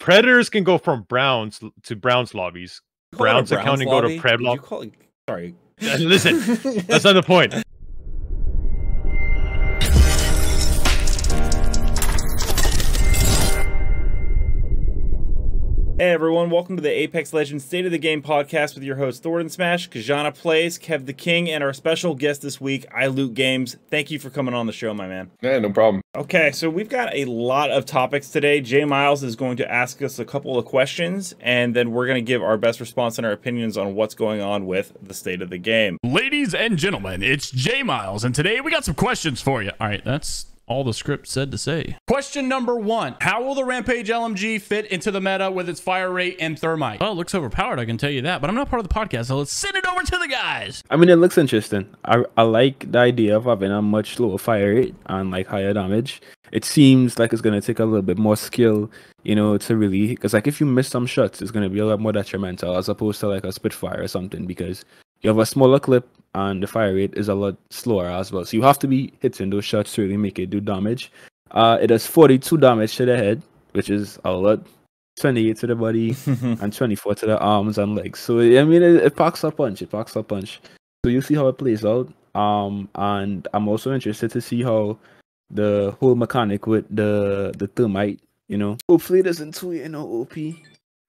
Predators can go from Browns to Browns lobbies. Browns account and go to Pred lobby. Sorry. Listen, that's not the point. Hey everyone, welcome to the Apex Legends State of the Game podcast with your host Thordan Smash, Kijannaplays, KevtheKing, and our special guest this week, Ilootgames. Thank you for coming on the show, my man. Yeah, no problem. Okay, so we've got a lot of topics today. Jmeyels is going to ask us a couple of questions, and then we're going to give our best response and our opinions on what's going on with the state of the game. Ladies and gentlemen, it's Jmeyels, and today we got some questions for you. All right, that's all the script said to say. Question number 1. How will the Rampage LMG fit into the meta with its fire rate and thermite? Well, it looks overpowered, I can tell you that, but I'm not part of the podcast, so let's send it over to the guys. I mean, it looks interesting. I like the idea of having a much lower fire rate and like higher damage. It seems like it's going to take a little bit more skill, you know, to really, because like if you miss some shots, it's going to be a lot more detrimental as opposed to like a Spitfire or something, because you have a smaller clip and the fire rate is a lot slower as well. So you have to be hitting those shots to really make it do damage. It does 42 damage to the head, which is a lot. 28 to the body and 24 to the arms and legs. So I mean, it packs a punch. It packs a punch. So you see how it plays out. And I'm also interested to see how the whole mechanic with the thermite, you know, hopefully it doesn't too, you know, OP,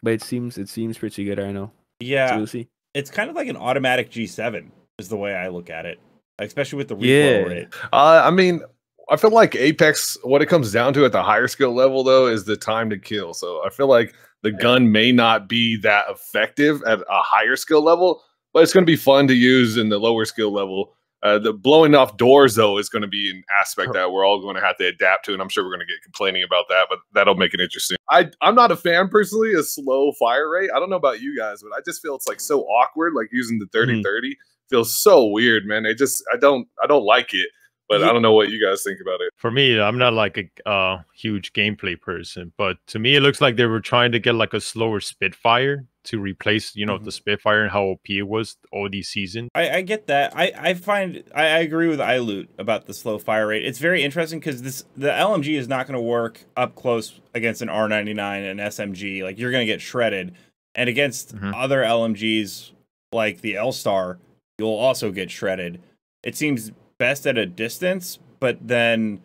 but it seems pretty good right now. Yeah, so we'll see. It's kind of like an automatic G7 is the way I look at it, especially with the recoil rate. I mean, I feel like Apex, what it comes down to at the higher skill level, though, is the time to kill. So I feel like the gun may not be that effective at a higher skill level, but it's going to be fun to use in the lower skill level. The blowing off doors, though, is going to be an aspect that we're all going to have to adapt to, and I'm sure we're going to get complaining about that, but that'll make it interesting. I'm not a fan, personally, of slow fire rate. I don't know about you guys, but I just feel it's like so awkward, like using the 30-30. Feels so weird, man. I don't like it, but I don't know what you guys think about it. For me, I'm not like a huge gameplay person, but to me, it looks like they were trying to get like a slower Spitfire to replace, you know, the Spitfire and how OP it was all these seasons. I get that. I agree with Iloot about the slow fire rate. It's very interesting because the LMG is not going to work up close against an R99 and SMG. Like, you're going to get shredded, and against other LMGs like the L-Star, you'll also get shredded. It seems best at a distance, but then,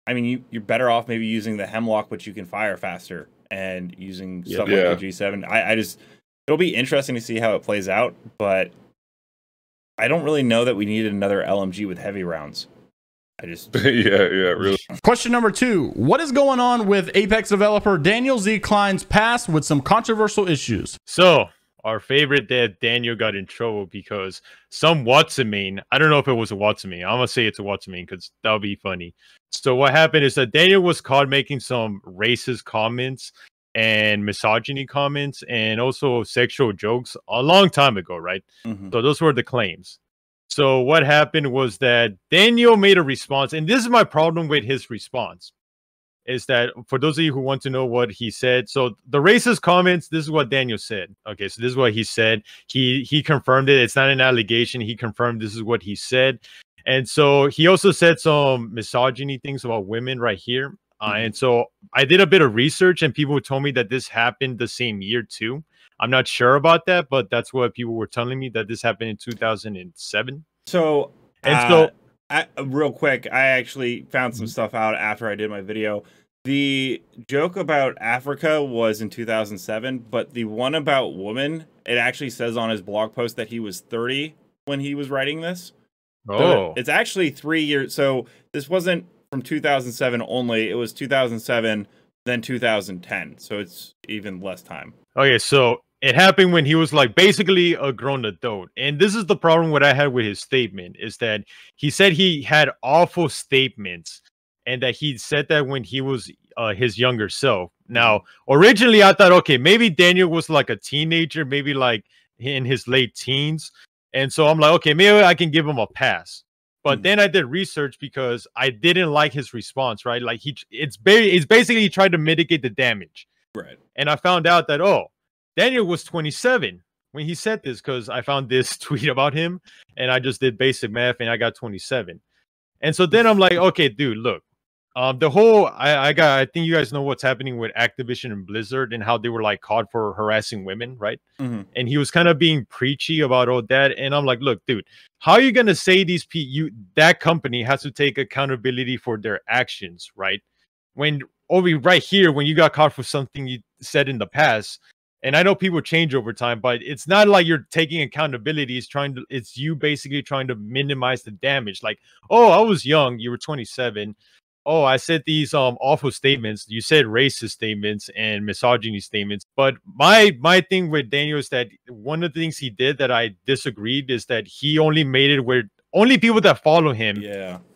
I mean, you're better off maybe using the Hemlock, which you can fire faster, and using stuff like the G7. It'll be interesting to see how it plays out, but I don't really know that we needed another LMG with heavy rounds. Really. Question number 2. What is going on with Apex developer Daniel Z Klien's past with some controversial issues? So, our favorite Daniel got in trouble because some Watsomane, I don't know if it was a Watsomane. I'm going to say it's a Watsomane because that would be funny. So what happened is that Daniel was caught making some racist comments and misogyny comments and also sexual jokes a long time ago, right? So those were the claims. So what happened was that Daniel made a response, and this is my problem with his response. Is that for those of you who want to know what he said, so the racist comments, this is what Daniel said. Okay, so this is what he said. He confirmed it. It's not an allegation. He confirmed this is what he said. And so he also said some misogyny things about women right here. And so I did a bit of research, and people told me that this happened the same year too. I'm not sure about that, but that's what people were telling me, that this happened in 2007. So, real quick, I actually found some stuff out after I did my video. The joke about Africa was in 2007, but the one about woman, it actually says on his blog post that he was 30 when he was writing this. Oh. So it's actually 3 years. So this wasn't from 2007 only. It was 2007, then 2010. So it's even less time. Okay, so it happened when he was like basically a grown adult. And this is the problem what I had with his statement, is that he said he had awful statements and that he said that when he was his younger self. Now, originally I thought, okay, maybe Daniel was like a teenager, maybe like in his late teens. And so I'm like, okay, maybe I can give him a pass. But then I did research because I didn't like his response, right? Like it's basically he tried to mitigate the damage. Right. And I found out that, oh, Daniel was 27 when he said this, because I found this tweet about him and I just did basic math and I got 27. And so then I'm like, okay, dude, look, The whole I think you guys know what's happening with Activision and Blizzard and how they were like caught for harassing women, right? Mhm. And he was kind of being preachy about all that. And I'm like, look, dude, how are you gonna say that company has to take accountability for their actions, right? When right here, when you got caught for something you said in the past, and I know people change over time, but it's not like you're taking accountability. It's you basically trying to minimize the damage. Like, oh, I was young, you were 27. Oh, I said these awful statements. You said racist statements and misogyny statements. But my thing with Daniel is that one of the things he did that I disagreed is that he only made it where only people that follow him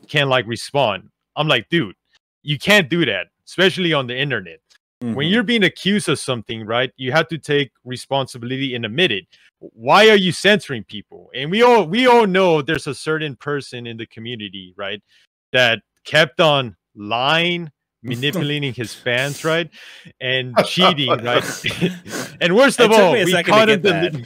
can like respond. I'm like, dude, you can't do that, especially on the internet. When you're being accused of something, right, you have to take responsibility and admit it. Why are you censoring people? And we all know there's a certain person in the community, right, that kept on lying, manipulating his fans, right, and cheating, right. And worst of all, we caught him.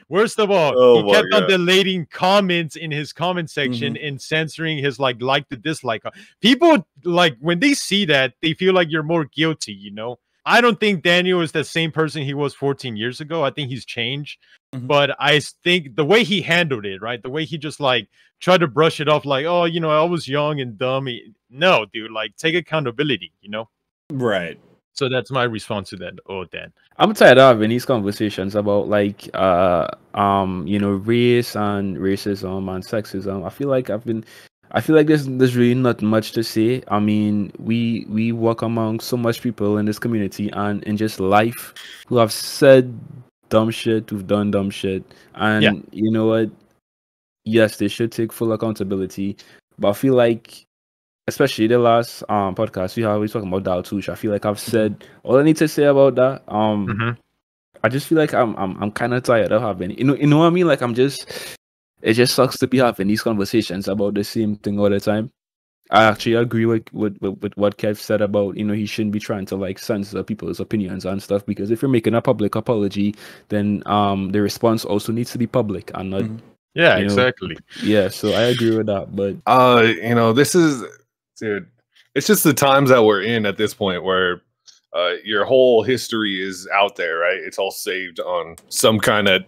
Worst of all, he kept on deleting comments in his comment section and censoring his like to dislike. People like when they see that, they feel like you're more guilty, you know. I don't think Daniel is the same person he was 14 years ago. I think he's changed. But I think the way he handled it, right? The way he just like tried to brush it off like, oh, you know, I was young and dumb. No, dude, like take accountability, you know? Right. So that's my response to that. Oh, Dan. I'm tired of having these conversations about like you know, race and racism and sexism. I feel like there's really not much to say. I mean, we work among so much people in this community and in just life who have said dumb shit, who've done dumb shit. And you know what? Yes, they should take full accountability. But I feel like, especially the last podcast we always talking about Daltouche, I feel like I've said all I need to say about that. I just feel like I'm kind of tired of having you know what I mean? Like it just sucks to be having these conversations about the same thing all the time. I actually agree with what Kev said about, you know, he shouldn't be trying to like censor people's opinions and stuff, because if you're making a public apology, then the response also needs to be public and not exactly. Yeah, so I agree with that. But you know, this is, dude, it's just the times that we're in at this point where your whole history is out there, right? It's all saved on some kind of,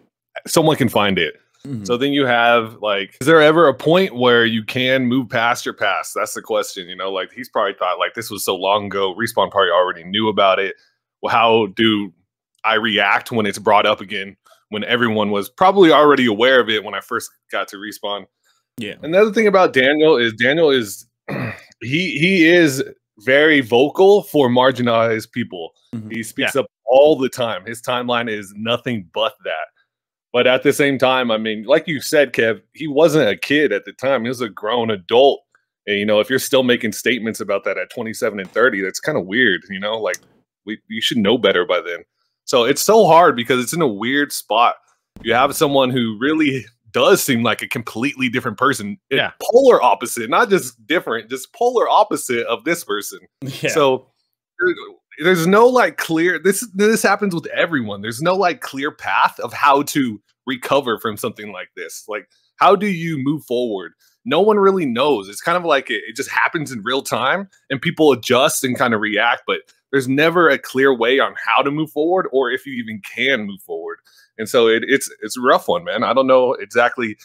someone can find it. So then you have like, is there ever a point where you can move past your past? That's the question, you know, like he's probably thought like this was so long ago, Respawn probably already knew about it. Well, how do I react when it's brought up again, when everyone was probably already aware of it when I first got to Respawn? Yeah. Another thing about Daniel is he is very vocal for marginalized people. He speaks up all the time. His timeline is nothing but that. But at the same time, I mean, like you said, Kev, he wasn't a kid at the time. He was a grown adult. And, you know, if you're still making statements about that at 27 and 30, that's kind of weird, you know? Like, you should know better by then. So it's so hard because it's in a weird spot. You have someone who really does seem like a completely different person. Polar opposite, not just different, just polar opposite of this person. So there's no like clear, this happens with everyone. There's no like clear path of how to recover from something like this. Like, how do you move forward? No one really knows. It's kind of like it just happens in real time and people adjust and kind of react, but there's never a clear way on how to move forward or if you even can move forward. And so it's a rough one, man. I don't know exactly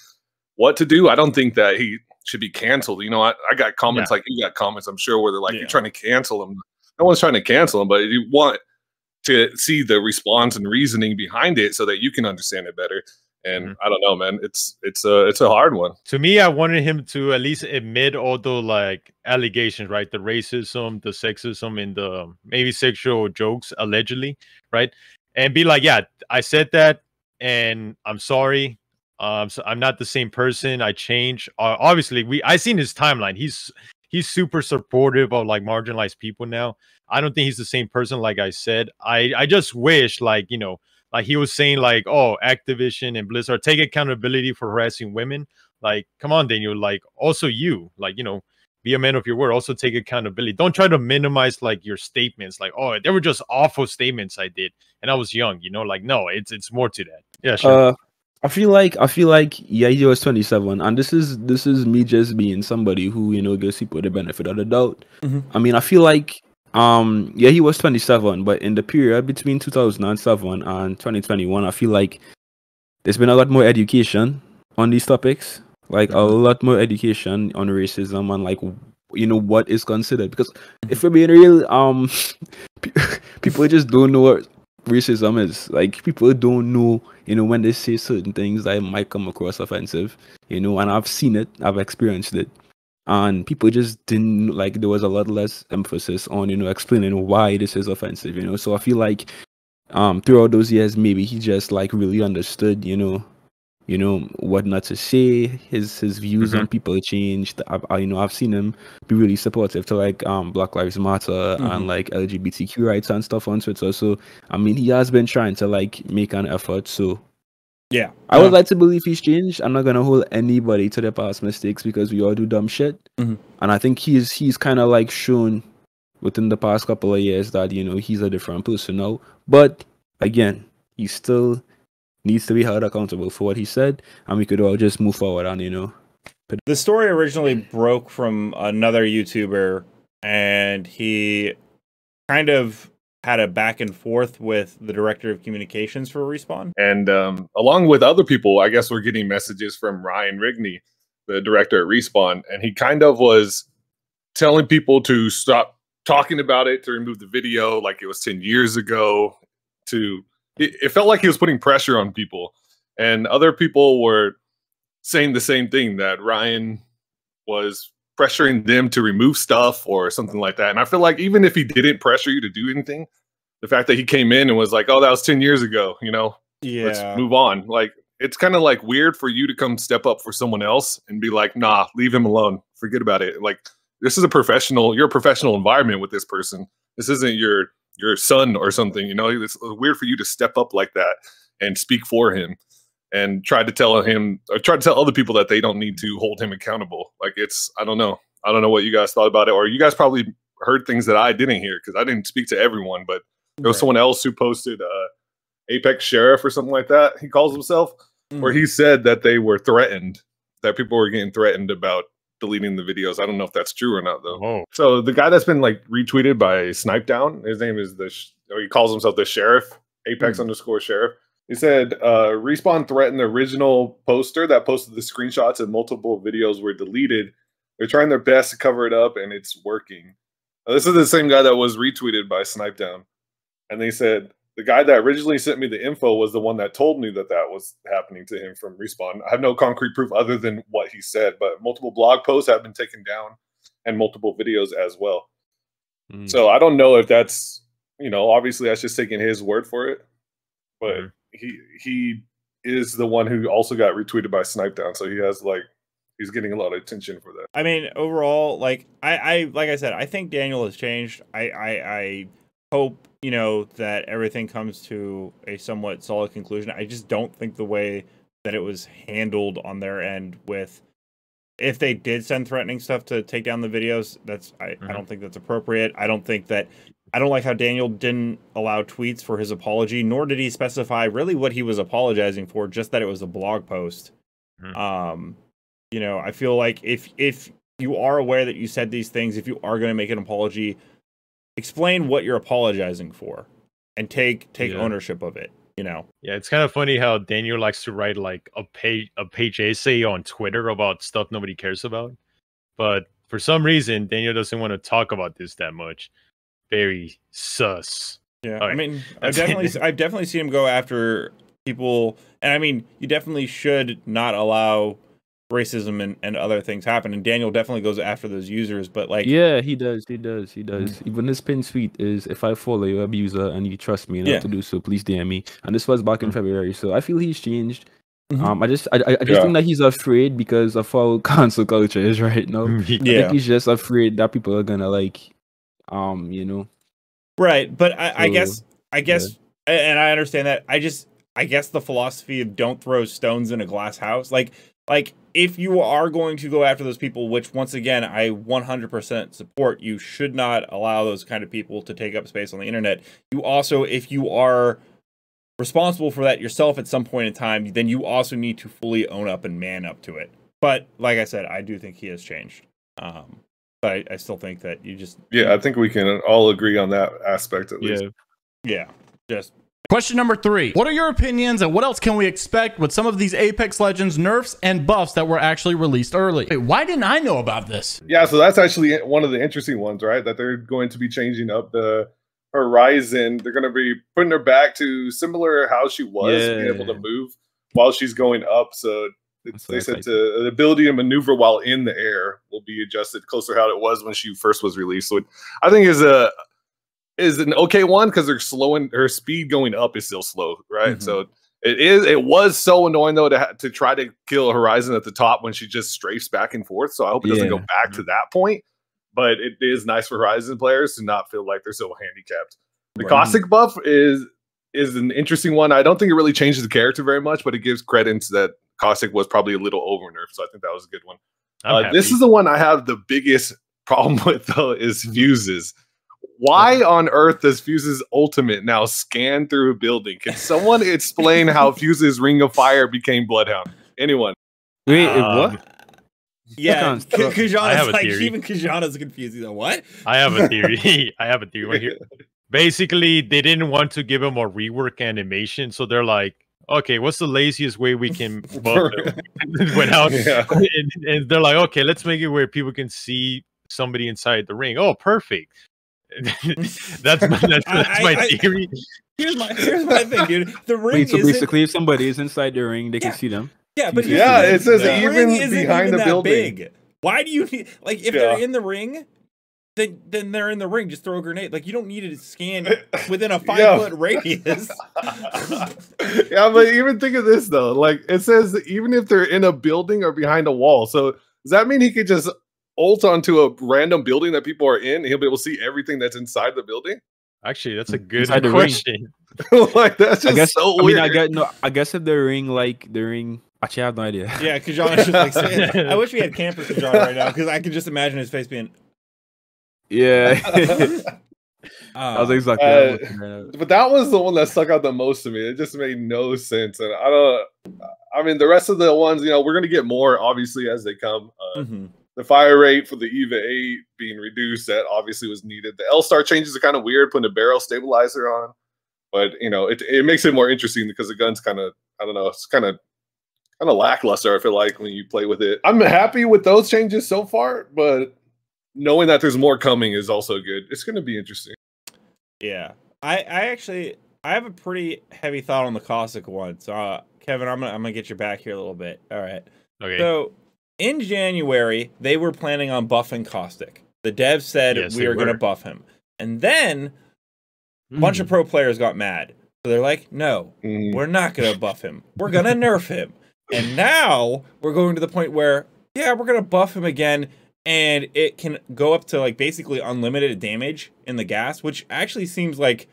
what to do. I don't think that he should be canceled. You know, I got comments like you got comments, I'm sure, where they're like, you're trying to cancel him. No one's trying to cancel him, but you want to see the response and reasoning behind it so that you can understand it better. And I don't know, man. It's a hard one. To me, I wanted him to at least admit all the like allegations, right? The racism, the sexism, and the maybe sexual jokes allegedly, right? And be like, yeah, I said that, and I'm sorry. So I'm not the same person. I changed. Obviously, I seen his timeline. He's super supportive of like marginalized people now. I don't think he's the same person. Like I said, I just wish, like, you know, like he was saying like, oh, Activision and Blizzard take accountability for harassing women. Like, come on, Daniel, like also you, like, you know, be a man of your word. Also take accountability. Don't try to minimize like your statements. Like, oh, they were just awful statements I did and I was young, you know, like, no, it's more to that. Yeah, sure. I feel like yeah, he was 27, and this is me just being somebody who, you know, gives people the benefit of the doubt. I mean, I feel like yeah, he was 27, but in the period between 2007 and 2021, I feel like there's been a lot more education on these topics, like a lot more education on racism and, like, you know, what is considered. Because if we're being real, people just don't know what racism is. Like, people don't know, you know, when they say certain things that might come across offensive, you know, and I've seen it, I've experienced it, and people just didn't, like, there was a lot less emphasis on, you know, explaining why this is offensive, you know. So I feel like throughout those years, maybe he just, like, really understood, you know, what not to say. His views on people changed. You know, I've seen him be really supportive to, like, Black Lives Matter and, like, LGBTQ rights and stuff on Twitter. So I mean, he has been trying to, like, make an effort. So yeah, I would like to believe he's changed. I'm not gonna hold anybody to their past mistakes because we all do dumb shit. And I think he's kind of, like, shown within the past couple of years that, you know, he's a different person now. But again, he still needs to be held accountable for what he said, and we could all just move forward on, you know. The story originally broke from another YouTuber, and he kind of had a back and forth with the director of communications for Respawn. And along with other people, I guess we're getting messages from Ryan Rigney, the director at Respawn, and he kind of was telling people to stop talking about it, to remove the video like it was 10 years ago. It felt like he was putting pressure on people, and other people were saying the same thing, that Ryan was pressuring them to remove stuff or something like that. And I feel like even if he didn't pressure you to do anything, the fact that he came in and was like, oh, that was 10 years ago, you know, let's move on. Like, it's kind of like weird for you to come step up for someone else and be like, nah, leave him alone. Forget about it. Like, this is you're a professional environment with this person. This isn't your son or something, you know. It's weird for you to step up like that and speak for him and try to tell other people that they don't need to hold him accountable. Like, I don't know what you guys thought about it, or you guys probably heard things that I didn't hear because I didn't speak to everyone, but there was someone else who posted Apex Sheriff or something like that, he calls himself, where he said that they were threatened, that people were getting threatened about deleting the videos. I don't know if that's true or not, though. Whoa. So the guy that's been, like, retweeted by Snipe Down, his name is he calls himself the Sheriff, Apex _ Sheriff. He said, Respawn threatened the original poster that posted the screenshots and multiple videos were deleted. They're trying their best to cover it up, and it's working. This is the same guy that was retweeted by Snipe Down. And they said, the guy that originally sent me the info was the one that told me that was happening to him from Respawn. I have no concrete proof other than what he said, but multiple blog posts have been taken down and multiple videos as well. So I don't know if that's, you know, obviously that's just taking his word for it, but he is the one who also got retweeted by Snipe Down. So he has, like, he's getting a lot of attention for that. I mean, overall, like I said, I think Daniel has changed. I hope, you know, that everything comes to a somewhat solid conclusion. I just don't think the way that it was handled on their end with, if they did send threatening stuff to take down the videos, I don't think that's appropriate. I don't like how Daniel didn't allow tweets for his apology, nor did he specify really what he was apologizing for, just that it was a blog post. You know, I feel like if you are aware that you said these things, if you are going to make an apology, explain what you're apologizing for and take ownership of it, you know. Yeah, it's kind of funny how Daniel likes to write, like, a page essay on Twitter about stuff nobody cares about, but for some reason Daniel doesn't want to talk about this that much. Very sus. Yeah, right. I mean, I've definitely seen him go after people, and I mean, you definitely should not allow racism and other things happen, and Daniel definitely goes after those users, but, like, yeah, he does. Even his pin tweet is, if I follow your abuser and you trust me enough to do so, please DM me. And this was back in February, so I feel he's changed. I just think that he's afraid because of how cancel culture is right now. I think he's just afraid that people are gonna, like, you know. Right, but I guess, and I understand that. I guess the philosophy of don't throw stones in a glass house, like if you are going to go after those people, which once again I 100% support, you should not allow those kind of people to take up space on the internet. You also, if you are responsible for that yourself at some point in time, then you also need to fully own up and man up to it. But like I said, I do think he has changed. But I still think that you just... Yeah, I think we can all agree on that aspect at least. Yeah, just... Question number 3. What are your opinions and what else can we expect with some of these Apex Legends nerfs and buffs that were actually released early? Wait, why didn't I know about this? Yeah, so that's actually one of the interesting ones, right? That they're going to be changing up the Horizon. They're going to be putting her back to similar how she was, being able to move while she's going up. So they said the ability to maneuver while in the air will be adjusted closer to how it was when she first was released. So I think is an okay one because they're slowing her speed going up is still slow, right? So it was so annoying though to try to kill Horizon at the top when she just strafes back and forth. So I hope it doesn't go back to that point. But it is nice for Horizon players to not feel like they're so handicapped. The Caustic buff is an interesting one. I don't think it really changes the character very much, but it gives credence that Caustic was probably a little over nerfed. So I think that was a good one. This is the one I have the biggest problem with though, is fuses. Why on earth does Fuse's ultimate now scan through a building? Can someone explain how Fuse's Ring of Fire became Bloodhound? Anyone? Wait, what? Yeah, Kijanna's like, even Kijanna's confused. He's like, what? I have a theory. I have a theory right here. Basically, they didn't want to give him a rework animation, so they're like, okay, what's the laziest way we can buff him? Went out, and they're like, okay, let's make it where people can see somebody inside the ring. Oh, perfect. that's my theory. Here's my thing, dude. The ring. Wait, so basically, if somebody is inside the ring, they can see them. Yeah, but it says even behind the building. Big. Why do you need, like, if they're in the ring, then they're in the ring. Just throw a grenade. Like, you don't need to scan within a 5-foot radius. Yeah, but even think of this though. Like, it says even if they're in a building or behind a wall. So does that mean he could just ult onto a random building that people are in, and he'll be able to see everything that's inside the building? Actually, that's a good question. Like, that's just so weird. I guess if the ring. Actually, I have no idea. Yeah, Kijanna's just like saying, I wish we had camper Kijanna right now because I could just imagine his face being. Yeah. I was exactly. But that was the one that stuck out the most to me. It just made no sense, and I mean, the rest of the ones, we're gonna get more obviously as they come. The fire rate for the EVA 8 being reduced, that obviously was needed. The L-Star changes are kind of weird, putting a barrel stabilizer on, but it makes it more interesting because the gun's kind of, I don't know, it's kind of lackluster, I feel like, when you play with it. I'm happy with those changes so far, but knowing that there's more coming is also good. It's going to be interesting. Yeah. I have a pretty heavy thought on the Caustic one. So, Kevin, I'm gonna get your back here a little bit. All right. Okay. So, in January, they were planning on buffing Caustic. The devs said we are going to buff him. And then a bunch of pro players got mad. So they're like, no, we're not going to buff him. We're going to nerf him. And now we're going to the point where, yeah, we're going to buff him again. And it can go up to like basically unlimited damage in the gas, which actually seems like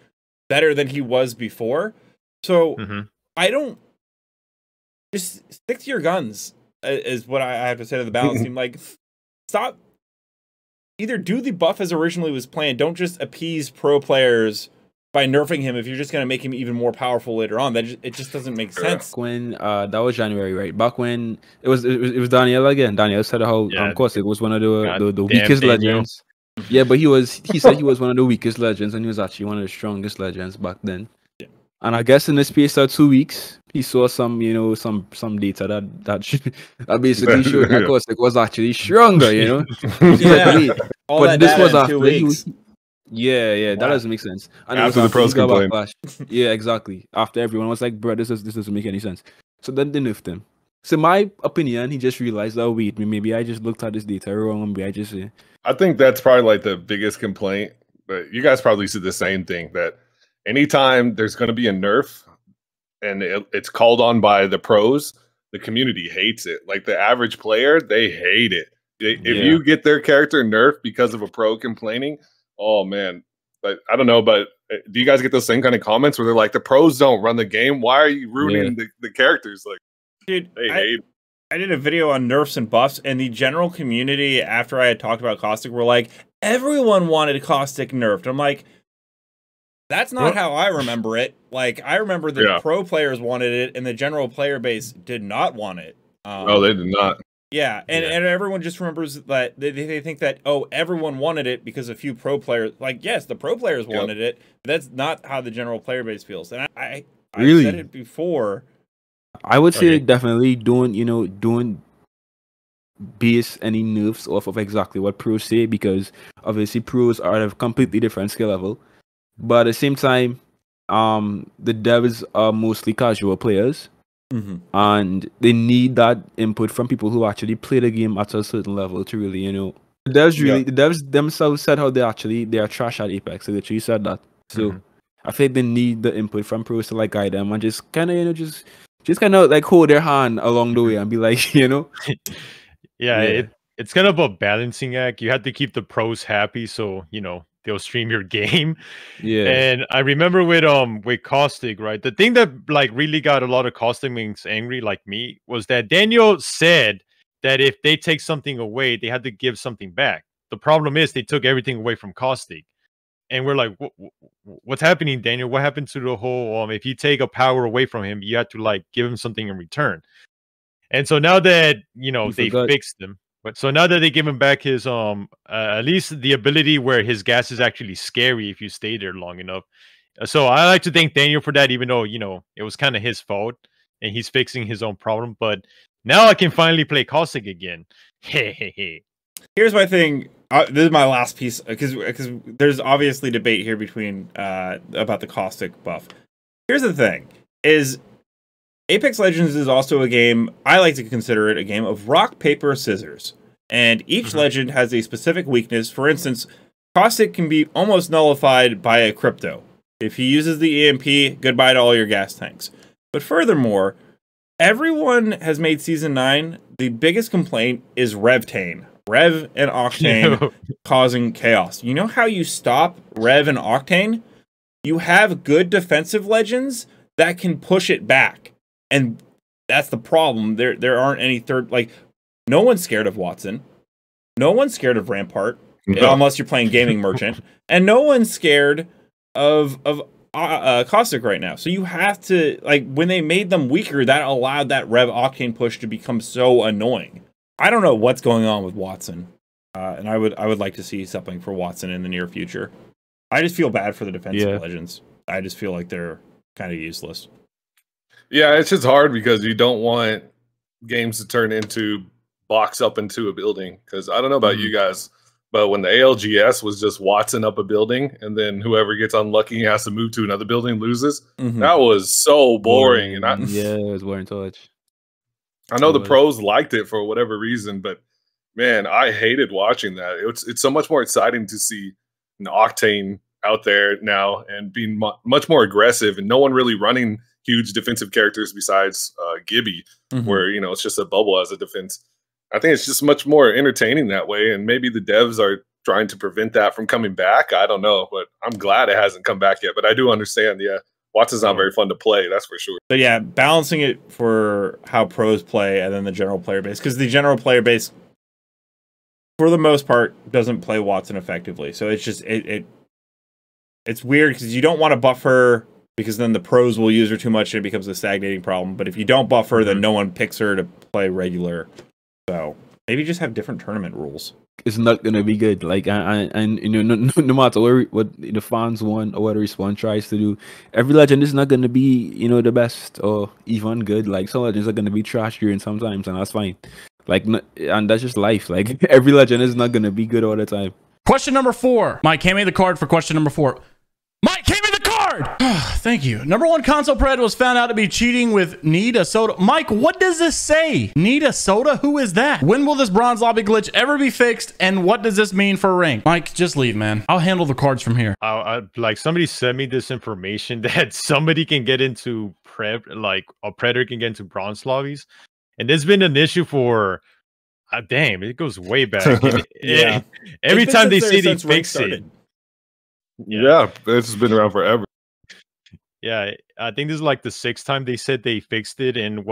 better than he was before. So I don't, just stick to your guns is what I have to say to the balance team. Like, stop. Either do the buff as originally was planned. Don't just appease pro players by nerfing him if you're just going to make him even more powerful later on. It just doesn't make sense. When that was January, right? Back when it was Daniel again. Daniel said how Caustic was one of the weakest legends. Yeah, but he said he was one of the weakest legends, and he was actually one of the strongest legends back then. Yeah. And I guess in the space of 2 weeks, he saw some some data that basically showed that Caustic was actually stronger. Yeah. But this was after Yeah, that doesn't make sense. And after the pros complained. Yeah, exactly. After everyone was like, bro, this doesn't make any sense. So then they nerfed him. So my opinion, he just realized, oh wait, maybe I just looked at this data wrong. Maybe I think that's probably like the biggest complaint. But you guys probably see the same thing, that anytime there's going to be a nerf and it's called on by the pros, the community hates it. Like the average player, they hate it. If you get their character nerfed because of a pro complaining, oh man, like, I don't know, but do you guys get those same kind of comments where they're like, the pros don't run the game? Why are you ruining the characters? Like, dude, I did a video on nerfs and buffs, and the general community, after I had talked about Caustic, were like, everyone wanted Caustic nerfed. I'm like, That's not how I remember it. Like, I remember the pro players wanted it, and the general player base did not want it. No, they did not. Yeah, and everyone just remembers that they think that, oh, everyone wanted it because a few pro players. Like, yes, the pro players wanted it, but that's not how the general player base feels. And I said it before. I would say definitely don't base any nerfs off of exactly what pros say, because obviously pros are at a completely different skill level. But at the same time, the devs are mostly casual players, and they need that input from people who actually play the game at a certain level to really, the devs themselves said how they are trash at Apex. They literally said that. So I think they need the input from pros to like guide them and just kind of, just kind of like hold their hand along the way and be like, It's kind of a balancing act. You have to keep the pros happy, so they'll stream your game. Yeah. And I remember with Caustic, right? The thing that like really got a lot of Caustic Minks angry, like me, was that Daniel said that if they take something away, they had to give something back. The problem is they took everything away from Caustic. And we're like, what's happening, Daniel? What happened to the whole if you take a power away from him, you have to like give him something in return. And so now that they fixed him, so now that they give him back his at least the ability where his gas is actually scary if you stay there long enough. So I like to thank Daniel for that, even though it was kind of his fault and he's fixing his own problem. But now I can finally play Caustic again. Here's my thing. This is my last piece, because there's obviously debate here between about the Caustic buff. Here's the thing: is Apex Legends is also a game, I like to consider it a game of rock, paper, scissors. And each legend has a specific weakness. For instance, Caustic can be almost nullified by a crypto. If he uses the EMP, goodbye to all your gas tanks. But furthermore, everyone has made Season 9, the biggest complaint is Revtane. Rev and Octane causing chaos. You know how you stop Rev and Octane? You have good defensive legends that can push it back. And that's the problem. There aren't any no one's scared of Watson. No one's scared of Rampart, unless you're playing Gaming Merchant. And no one's scared of Caustic right now. So you have to, when they made them weaker, that allowed that Rev Octane push to become so annoying. I don't know what's going on with Watson. And I would like to see something for Watson in the near future. I just feel bad for the defensive legends. I just feel like they're kind of useless. Yeah, it's just hard because you don't want games to turn into box up into a building. Because I don't know about you guys, but when the ALGS was just Watson up a building and then whoever gets unlucky has to move to another building loses, that was so boring. And it was boring to watch. I know the pros liked it for whatever reason, but man, I hated watching that. It's so much more exciting to see an Octane out there now and being much more aggressive and no one really running huge defensive characters besides Gibby, where it's just a bubble as a defense. I think it's just much more entertaining that way, and maybe the devs are trying to prevent that from coming back. I don't know, but I'm glad it hasn't come back yet. But I do understand, Watson's not very fun to play, that's for sure. So yeah, balancing it for how pros play and then the general player base, because the general player base, for the most part, doesn't play Watson effectively. So it's just it's weird because you don't want to buff her, because then the pros will use her too much and it becomes a stagnating problem. But if you don't buff her, then no one picks her to play regular. So maybe just have different tournament rules. It's not gonna be good. And no matter what the fans want or what Respawn tries to do, every legend is not gonna be the best or even good. Like, some legends are gonna be trash during sometimes, and that's fine. And that's just life. Like, every legend is not gonna be good all the time. Question number 4. Mike, hand me the card for question number 4. Mike, hand me the card! Thank you. Number 1 console pred was found out to be cheating with Need a Soda. Mike, what does this say? Need a Soda? Who is that? When will this bronze lobby glitch ever be fixed? And what does this mean for rank? Mike, just leave, man. I'll handle the cards from here. Like, somebody sent me this information that somebody can get into a predator can get into bronze lobbies. And there's been an issue for... damn, it goes way back. Every time they say they fix it. Yeah, it's been around forever. Yeah, I think this is like the 6th time they said they fixed it, and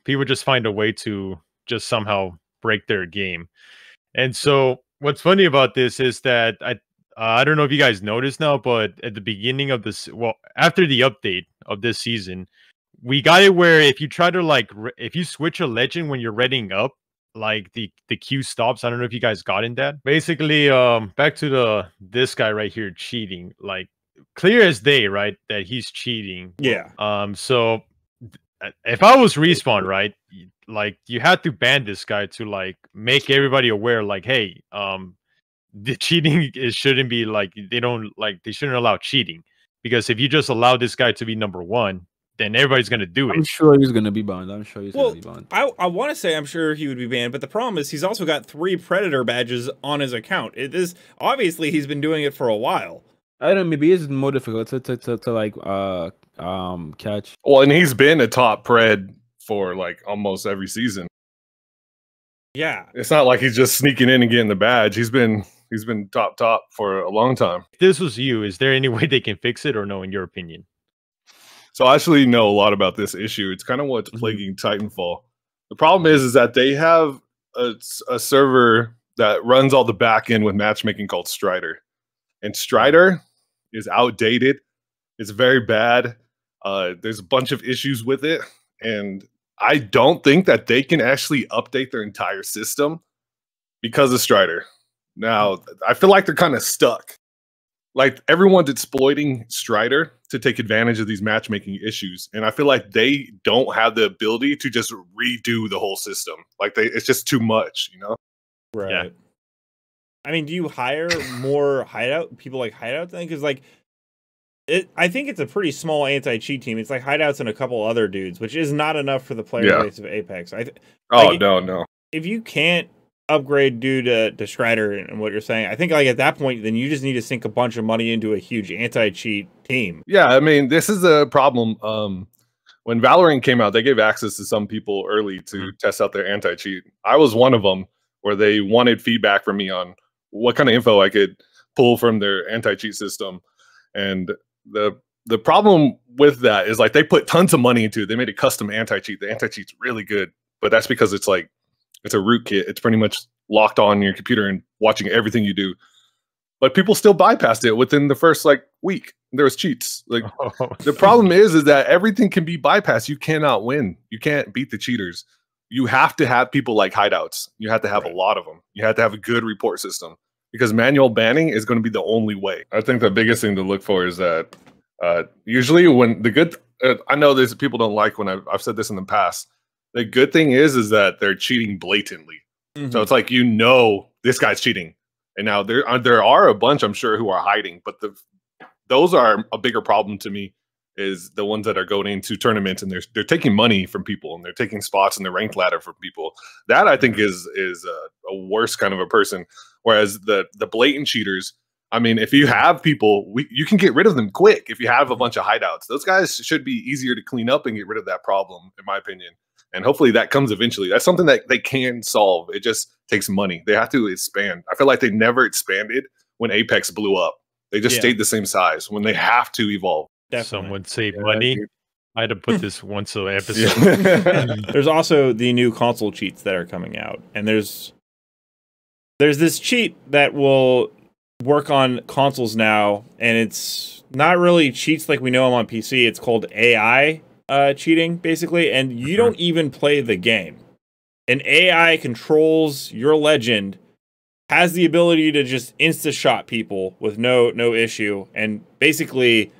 people just find a way to just somehow break their game. And so what's funny about this is that I don't know if you guys noticed now, but at the beginning of this, well, after the update of this season, we got it where if you try to like, if you switch a legend when you're readying up, like the queue stops. I don't know if you guys got in that. Basically, back to this guy right here cheating, like clear as day, right? That he's cheating. Yeah. So if I was Respawn, right, like you had to ban this guy to like make everybody aware, like, hey, the cheating shouldn't be like they shouldn't allow cheating, because if you just allow this guy to be #1, then everybody's gonna do it. I'm sure he's gonna be banned. I'm sure he's gonna be banned. I want to say I'm sure he would be banned, but the problem is he's also got 3 Predator badges on his account. It is obviously he's been doing it for a while. I don't know, maybe it's more difficult to like catch. Well, and he's been a top pred for like almost every season. Yeah. It's not like he's just sneaking in and getting the badge. He's been top for a long time. If this was you, is there any way they can fix it or no, in your opinion? So I actually know a lot about this issue. It's kind of what's plaguing Titanfall. The problem is that they have a server that runs all the back end with matchmaking called Strider. And Strider is outdated. It's very bad. There's a bunch of issues with it. And I don't think that they can actually update their entire system because of Strider. Now, I feel like they're kind of stuck. Like everyone's exploiting Strider to take advantage of these matchmaking issues. And I feel like they don't have the ability to just redo the whole system. Like it's just too much, you know? Right. Yeah. I mean, do you hire more people like Hideout then? Because like, I think it's a pretty small anti-cheat team. It's like Hideouts and a couple other dudes, which is not enough for the player base of Apex. No. If you can't upgrade due to Strider and what you're saying, I think like at that point, then you just need to sink a bunch of money into a huge anti-cheat team. Yeah, I mean, this is a problem. When Valorant came out, they gave access to some people early to test out their anti-cheat. I was one of them where they wanted feedback from me on what kind of info I could pull from their anti-cheat system. And the problem with that is like they put tons of money into it. They made a custom anti-cheat. The anti-cheat's really good, but that's because it's like it's a rootkit. It's pretty much locked on your computer and watching everything you do. But people still bypassed it within the first like week. There was cheats. Like the problem is that everything can be bypassed. You cannot win. You can't beat the cheaters. You have to have people like Hideouts. You have to have a lot of them. You have to have a good report system because manual banning is going to be the only way. I think the biggest thing to look for is that usually when the good, I know there's people don't like when I've said this in the past. The good thing is that they're cheating blatantly. So it's like, you know, this guy's cheating. And now there are a bunch, I'm sure, who are hiding. But those are a bigger problem to me, is the ones that are going into tournaments and they're taking money from people and they're taking spots in the ranked ladder from people. That I think is a worse kind of a person. Whereas the blatant cheaters, I mean, if you have people, you can get rid of them quick. If you have a bunch of hideouts, those guys should be easier to clean up and get rid of that problem, in my opinion. And hopefully that comes eventually. That's something that they can solve. It just takes money. They have to expand. I feel like they never expanded when Apex blew up. They just stayed the same size when they have to evolve. Definitely. Someone save money. I had to put this once an episode. There's also the new console cheats that are coming out. And there's this cheat that will work on consoles now. And it's not really cheats like we know them on PC. It's called AI cheating, basically, and you don't even play the game. An AI controls your legend, has the ability to just insta-shot people with no issue, and basically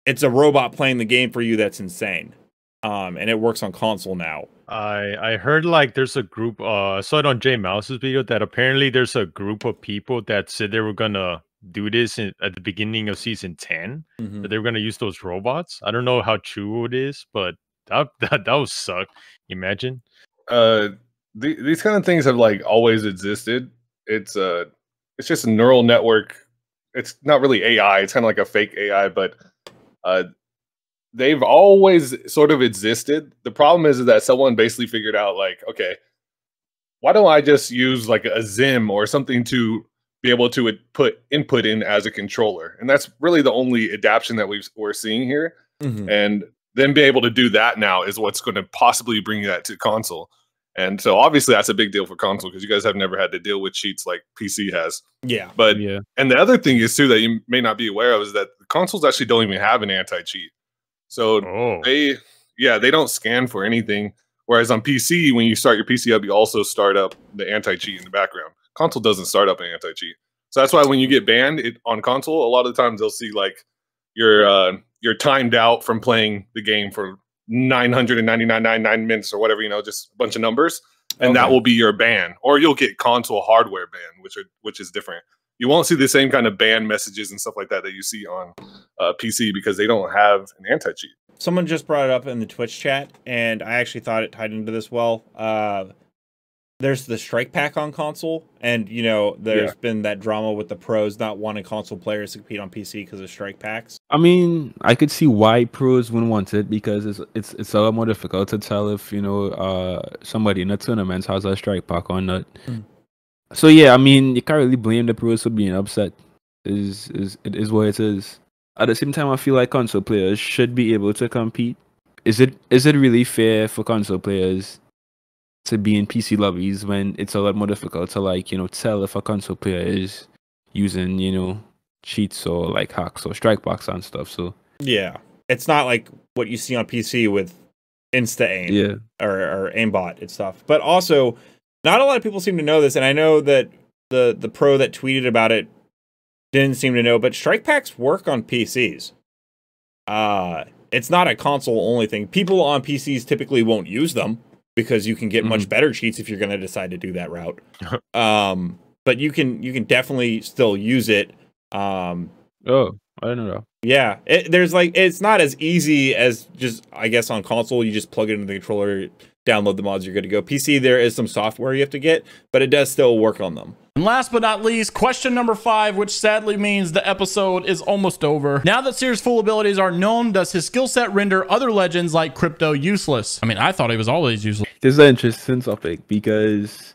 it's a robot playing the game for you that's insane. And it works on console now. I heard like there's a group, I saw it on Jmeyels' video, that apparently there's a group of people that said they were gonna do this at the beginning of season 10, that they were going to use those robots. I don't know how true it is, but that would suck. Imagine. These kind of things have like always existed. It's just a neural network. It's not really AI. It's kind of like a fake AI, but they've always sort of existed. The problem is that someone basically figured out like, okay, why don't I just use like a Zim or something to be able to put input in as a controller? And that's really the only adaptation that we're seeing here. And then be able to do that now is what's going to possibly bring that to console. And so obviously that's a big deal for console because you guys have never had to deal with cheats like PC has. Yeah. But and the other thing is too that you may not be aware of is that the consoles actually don't even have an anti-cheat. So they don't scan for anything. Whereas on PC, when you start your PC up, you also start up the anti-cheat in the background. Console doesn't start up an anti-cheat. So that's why when you get banned on console, a lot of the times they'll see like you're timed out from playing the game for 999.99 minutes or whatever, just a bunch of numbers, and that will be your ban. Or you'll get console hardware ban, which is different. You won't see the same kind of ban messages and stuff like that you see on PC because they don't have an anti-cheat. Someone just brought it up in the Twitch chat, and I actually thought it tied into this well. There's the strike pack on console, and there's been that drama with the pros not wanting console players to compete on PC because of strike packs. I mean, I could see why pros wouldn't want it because it's a lot more difficult to tell if somebody in a tournament has a strike pack or not. So yeah, I mean, you can't really blame the pros for being upset. It is what it is. At the same time, I feel like console players should be able to compete. Is it really fair for console players to be in PC lobbies when it's a lot more difficult to tell if a console player is using cheats or like hacks or strike packs and stuff? So yeah, it's not like what you see on PC with insta aim or aimbot and stuff. But also, not a lot of people seem to know this, and I know that the pro that tweeted about it didn't seem to know, but strike packs work on PCs. It's not a console only thing. People on PCs typically won't use them because you can get much better cheats if you're going to decide to do that route. But you can definitely still use it. Oh, I don't know. Yeah, it's not as easy as just, I guess, on console. You just plug it into the controller, download the mods, you're good to go. PC, there is some software you have to get, but it does still work on them. And last but not least, question number 5, which sadly means the episode is almost over. Now that Seer's full abilities are known, does his skill set render other legends like Crypto useless? I mean, I thought he was always useless. This is an interesting topic because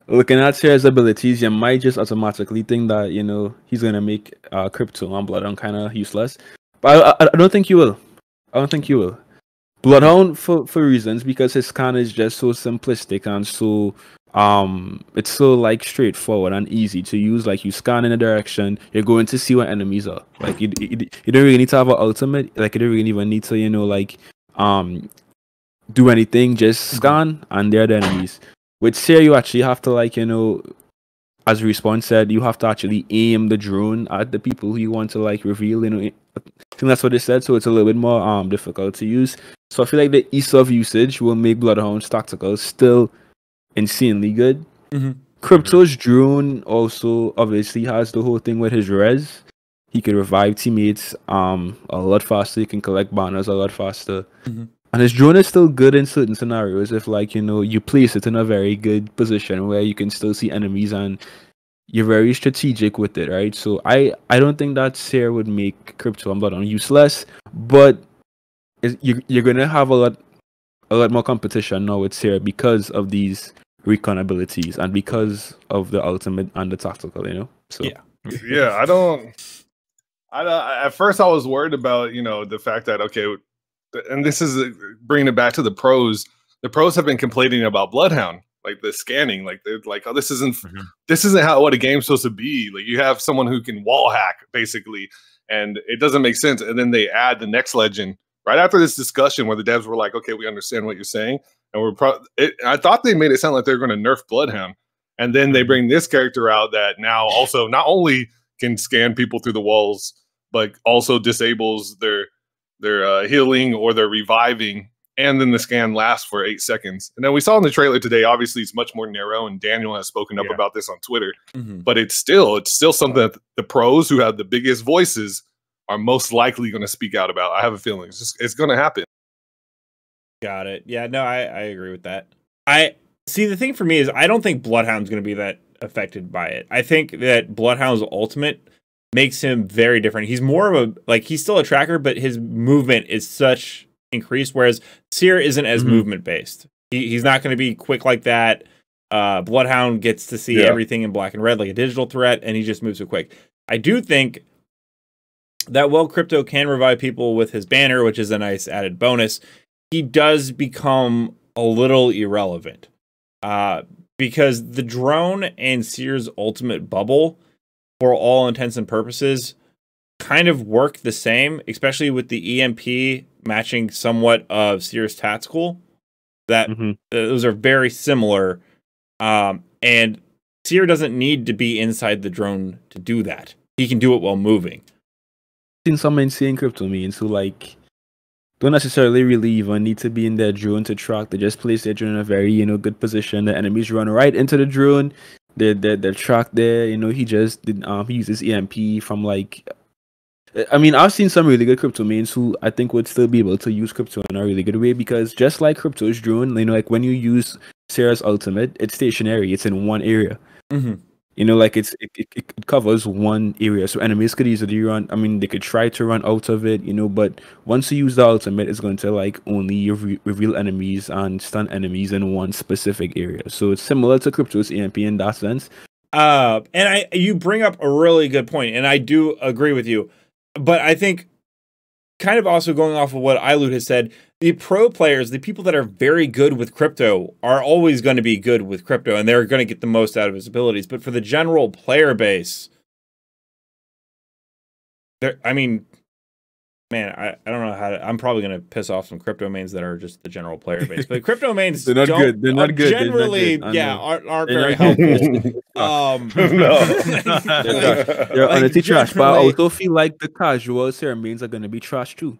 looking at Seer's abilities, you might just automatically think that, he's going to make Crypto and Bloodhound kind of useless. But I don't think you will. I don't think you will. Bloodhound for reasons because his scan is just so simplistic and so it's so like straightforward and easy to use. Like you scan in a direction, you're going to see what enemies are. Like you don't really need to have an ultimate. Like you don't really even need to do anything. Just scan and they're the enemies. With Seer, you actually have to as Respawn said, you have to actually aim the drone at the people who you want to reveal. I think that's what they said. So it's a little bit more difficult to use. So I feel like the ease of usage will make Bloodhound's tactical still insanely good. Crypto's drone also obviously has the whole thing with his res. He can revive teammates a lot faster. He can collect banners a lot faster. And his drone is still good in certain scenarios if you place it in a very good position where you can still see enemies and you're very strategic with it, right? So I don't think that Seer would make Crypto and Bloodhound useless, but you're gonna have a lot more competition now with Seer because of these recon abilities and because of the ultimate and the tactical, So I don't. At first, I was worried about the fact that and this is bringing it back to the pros. The pros have been complaining about Bloodhound, like the scanning, like they're like, oh, this isn't what a game's supposed to be. Like you have someone who can wall hack basically, and it doesn't make sense. And then they add the next legend right after this discussion where the devs were like, okay, we understand what you're saying, and I thought they made it sound like they're going to nerf Bloodhound, and then they bring this character out that now also not only can scan people through the walls, but also disables their healing or their reviving, and then the scan lasts for 8 seconds. And then we saw in the trailer today, obviously it's much more narrow, and Daniel has spoken up about this on Twitter. But it's still something that the pros who have the biggest voices are most likely going to speak out about. I have a feeling it's going to happen. Got it. Yeah, no, I agree with that. I see, the thing for me is I don't think Bloodhound's going to be that affected by it. I think that Bloodhound's ultimate makes him very different. He's more of he's still a tracker, but his movement is such increased, whereas Seer isn't as movement based. He's not going to be quick like that. Bloodhound gets to see everything in black and red like a digital threat, and he just moves so quick. I do think that while Crypto can revive people with his banner, which is a nice added bonus, he does become a little irrelevant. Because the drone and Seer's ultimate bubble, for all intents and purposes, kind of work the same, especially with the EMP matching somewhat of Seer's tactical. That those are very similar, and Seer doesn't need to be inside the drone to do that. He can do it while moving. Seen some insane crypto means who like don't necessarily really even need to be in their drone to track. They just place their drone in a very good position. The enemies run right into the drone. They're tracked there. He just did he uses EMP from like. I mean, I've seen some really good crypto mains who I think would still be able to use crypto in a really good way, because just like crypto's drone, like when you use Seer's ultimate, it's stationary. It's in one area. Like it covers one area, so enemies could easily run. I mean, they could try to run out of it, but once you use the ultimate, it's going to like only reveal enemies and stun enemies in one specific area. So it's similar to crypto's EMP in that sense. And you bring up a really good point, and I do agree with you. But I think, kind of also going off of what Iloot has said, the pro players, the people that are very good with crypto, are always going to be good with crypto, and they're going to get the most out of his abilities. But for the general player base, I mean, man, I don't know how to. I'm probably going to piss off some crypto mains that are just the general player base. But crypto mains they're not good. They're not good. Generally, aren't very helpful. They're honestly trash. But I also feel like the casual Seer mains are going to be trash too.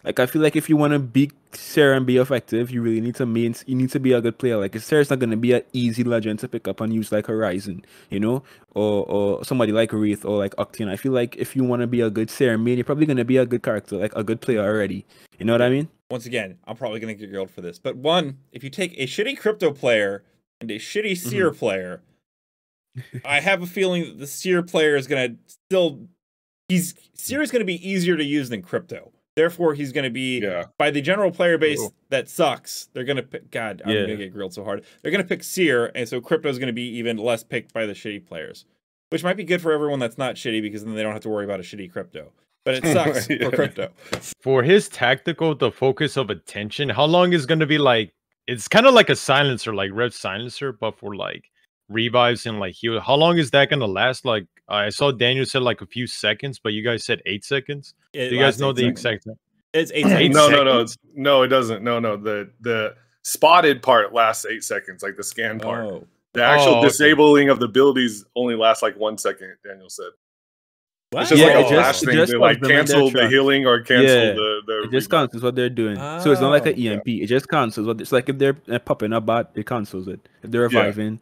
Like, I feel like if you want to beat Seer and be effective, you really need to you need to be a good player. Like, Seer's not going to be an easy legend to pick up and use like Horizon, or somebody like Wraith or like Octane. I feel like if you want to be a good Seer main, you're probably going to be a good character, like a good player already. You know what I mean? Once again, I'm probably going to get grilled for this. But one, if you take a shitty crypto player and a shitty Seer player, I have a feeling that the Seer player is going to Seer is going to be easier to use than crypto. Therefore, he's going to be, by the general player base that sucks, they're going to pick, God, I'm going to get grilled so hard. They're going to pick Seer, and so crypto is going to be even less picked by the shitty players. Which might be good for everyone that's not shitty, because then they don't have to worry about a shitty crypto. But it sucks for crypto. For his tactical, the focus of attention, how long is going to be like, it's kind of like a silencer, like Red Silencer, but for like revives and like heal. How long is that going to last? Like, I saw Daniel said like a few seconds, but you guys said 8 seconds. Do you guys know the exact time? It's 8 seconds. No, it doesn't. No. The spotted part lasts 8 seconds, like the scan part. The actual disabling of the abilities only lasts like 1 second, Daniel said. What? It's just like a flash thing. They like cancel the healing or cancel the it just cancels what they're doing. So it's not like an EMP. It just cancels what it's like. If they're popping a bot, it cancels it. If they're reviving,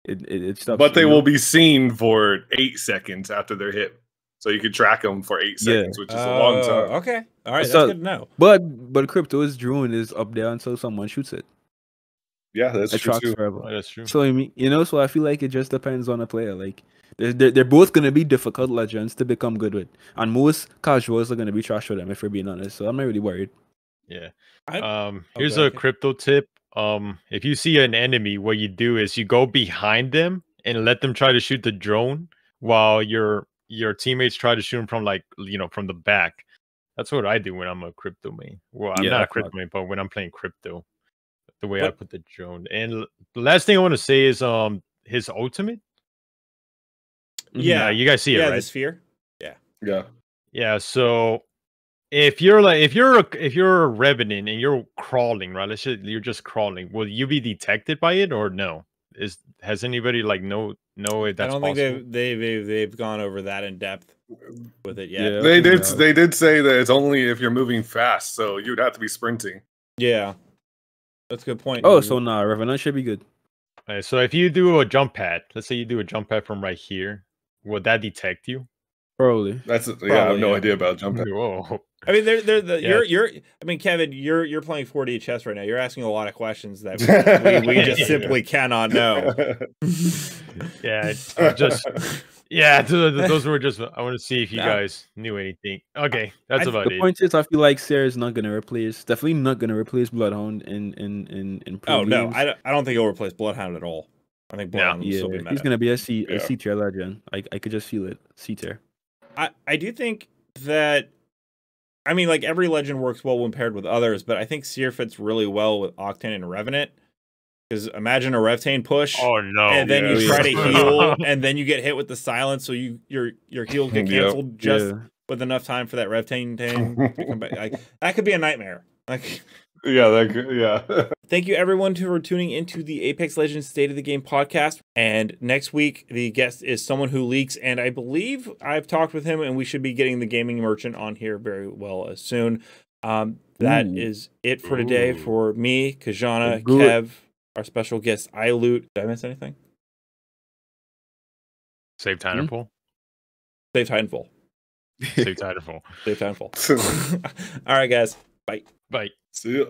it stops. But they will be seen for 8 seconds after they're hit. So you can track them for 8 seconds, which is a long time. Okay. All right. That's good to know. But crypto's drone is up there until someone shoots it. Yeah, that's true too. Forever. Oh, that's true. So I mean, so I feel like it just depends on a player. Like they're both gonna be difficult legends to become good with, and most casuals are gonna be trash for them if we're being honest. So I'm not really worried. Yeah. Here's a crypto tip. If you see an enemy, what you do is you go behind them and let them try to shoot the drone while your teammates try to shoot them from like from the back. That's what I do when I'm a crypto main. Well, I'm not a crypto main, but when I'm playing crypto, the way I put the drone. And the last thing I want to say is his ultimate. Yeah, you guys see it, right? The sphere. Yeah. So if you're a revenant and you're crawling, right? Let's say you're just crawling. Will you be detected by it or no? Has anybody like know if that's possible? I don't think they've gone over that in depth with it yet. Yeah, they did say that it's only if you're moving fast, so you would have to be sprinting. Yeah, that's a good point. Oh, so Revenant should be good. Okay, so if you do a jump pad, let's say you do a jump pad from right here, would that detect you? Probably. I have no idea about jump pad. Whoa. I mean, I mean, Kevin, you're playing 4D chess right now. You're asking a lot of questions that we just simply cannot know. Those were just. I want to see if you guys knew anything. Okay, that's about it. The point is, I feel like Seer is not gonna definitely not gonna replace Bloodhound in pro games. No, I don't think he'll replace Bloodhound at all. I think Bloodhound will still be meta. He's gonna be a C tier legend. I could just feel it. C tier. I do think that I mean, like every legend works well when paired with others, but I think Seer fits really well with Octane and Revenant. Because imagine a Revtane push, Oh no! and then you try to Yeah. heal, and then you get hit with the silence, so your heals get canceled just with enough time for that Revtane thing to come back. Like, that could be a nightmare. Like, yeah. thank you everyone for tuning into the Apex Legends State of the Game podcast. And next week, the guest is someone who leaks, and I believe I've talked with him, and we should be getting the gaming merchant on here very well as soon. That is it for today for me, Kijanna, Kev, our special guest, Iloot. Did I miss anything? Save Titanfall. Save Titanfall. Save Titanfall. Save Titanfall. All right, guys. Bye. Bye. See ya.